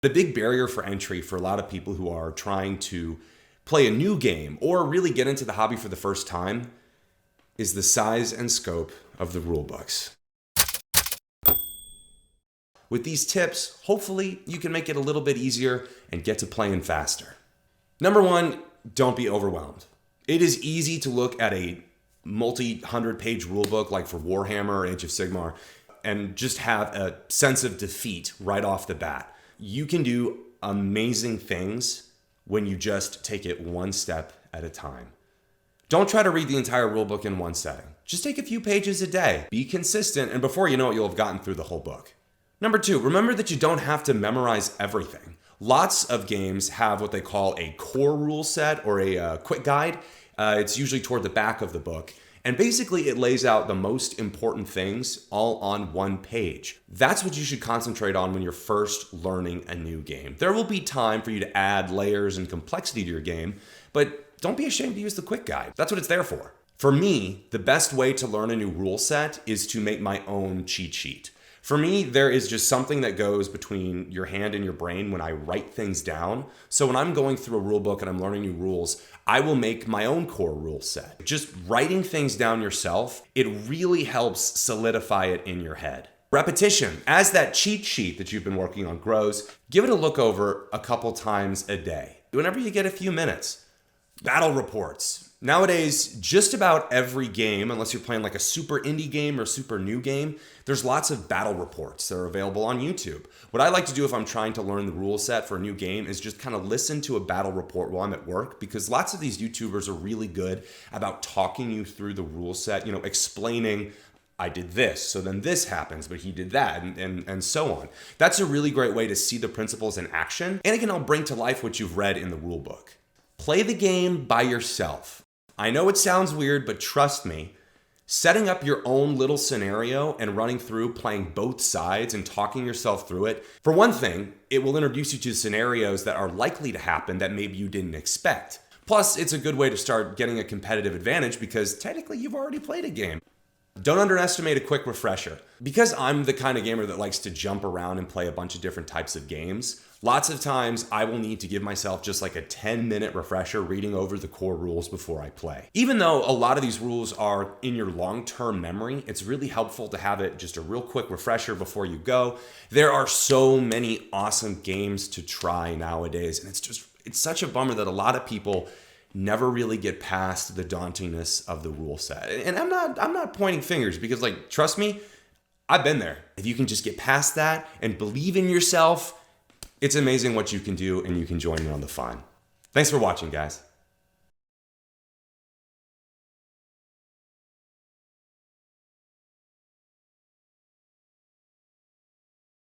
The big barrier for entry for a lot of people who are trying to play a new game or really get into the hobby for the first time is the size and scope of the rule books. With these tips, hopefully you can make it a little bit easier and get to playing faster. Number one, don't be overwhelmed. It is easy to look at a multi-100-page rulebook like for Warhammer or Age of Sigmar and just have a sense of defeat right off the bat. You can do amazing things when you just take it one step at a time. Don't try to read the entire rulebook in one setting. Just take a few pages a day. Be consistent, and before you know it, you'll have gotten through the whole book. Number two, remember that you don't have to memorize everything. Lots of games have what they call a core rule set or a quick guide. It's usually toward the back of the book. And basically it lays out the most important things all on one page. That's what you should concentrate on when you're first learning a new game. There will be time for you to add layers and complexity to your game, but don't be ashamed to use the quick guide. That's what it's there for. For me, the best way to learn a new rule set is to make my own cheat sheet. For me, there is just something that goes between your hand and your brain when I write things down. So when I'm going through a rule book and I'm learning new rules, I will make my own core rule set. Just writing things down yourself, it really helps solidify it in your head. Repetition. As that cheat sheet that you've been working on grows, give it a look over a couple times a day, whenever you get a few minutes. Battle reports. Nowadays, just about every game, unless you're playing like a super indie game or super new game, there's lots of battle reports that are available on YouTube. What I like to do if I'm trying to learn the rule set for a new game is just kind of listen to a battle report while I'm at work, because lots of these YouTubers are really good about talking you through the rule set, explaining, I did this, so then this happens, but he did that, and so on. That's a really great way to see the principles in action, and it can help bring to life what you've read in the rule book. Play the game by yourself. I know it sounds weird, but trust me, setting up your own little scenario and running through playing both sides and talking yourself through it, for one thing, it will introduce you to scenarios that are likely to happen that maybe you didn't expect. Plus, it's a good way to start getting a competitive advantage because technically you've already played a game. Don't underestimate a quick refresher. Because I'm the kind of gamer that likes to jump around and play a bunch of different types of games, lots of times I will need to give myself just like a 10-minute refresher reading over the core rules before I play. Even though a lot of these rules are in your long-term memory, it's really helpful to have it just a real quick refresher before you go. There are so many awesome games to try nowadays, and it's such a bummer that a lot of people never really get past the dauntingness of the rule set. And I'm not pointing fingers because, trust me, I've been there. If you can just get past that and believe in yourself, it's amazing what you can do, and you can join in on the fun. Thanks for watching, guys.